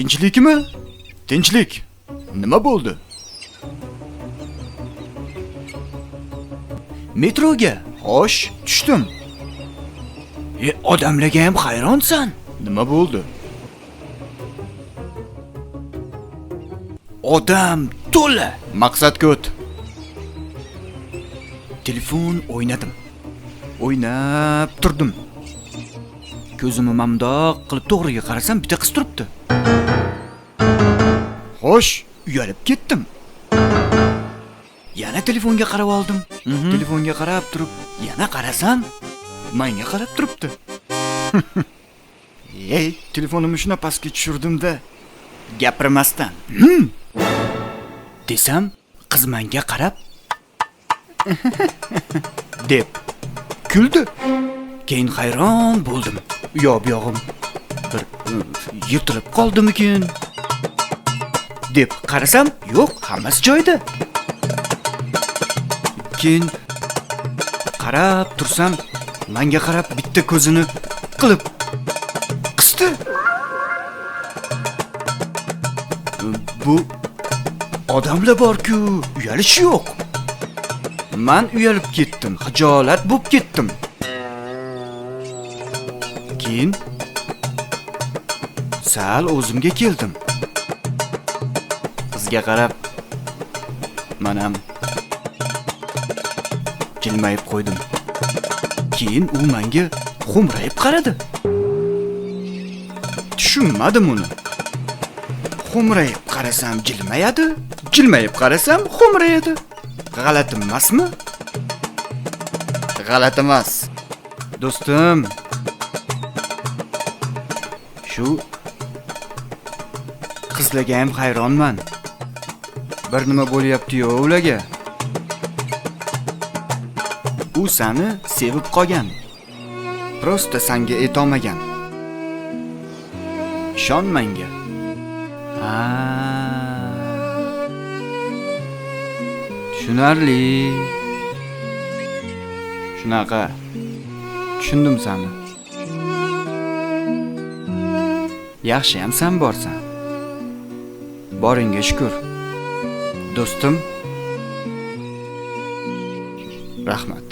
Tinchlikmi? Tinchlik. Nima bo'ldi? Metroga. Xo'sh, tushdim. Odamlarga ham hayronsan. Nima bo'ldi? Odam to'la. Maqsadga o't. Telefon o'ynadim. O'ynab turdim. Ko'zimni mamdoq qilib to'g'riga qarasam, bitta qiz turibdi. Xo'sh, uyalib ketdim. Yana telefonga qarab oldim. Telefonga qarab turib, yana qarasam, menga qarab turibdi. Telefonimni shuna pastga tushirdim-da, gapirmasdan. Desam, qiz menga qarab deb kuldi. Keyin hayron bo'ldim. Yo'q-yo'g'im bir yirtilib qoldimikin deb qarasam, yo'q, hammasi joyida. Keyin qarab tursam, menga qarab bitta ko'zini qilib qisdi. Bu odamlar bor-ku, uyalish yo'q. Men uyalib ketdim, xijolat bo'lib ketdim. Keyin sal o'zimga keldim. Qizga qarab, men ham jilmayib qo'ydim. Keyin u menga xo'mrayib qaradi. Tushunmadim uni. Xo'mrayib qarasam jilmayadi, jilmayib qarasam xo'mrayadi. G'alati emasmi? G'alati emas. Do'stim, shu qizlarga ham hayronman. Bir nima bo'lyapti-yo ularga. U seni sevib qolgan. Prosta senga etolmagan. Ishon menga. Tushunarli. Shunaqa. Tushundim seni. Yaxshi ham sen borsan. Boringga shukr. Do'stim. Rahmat.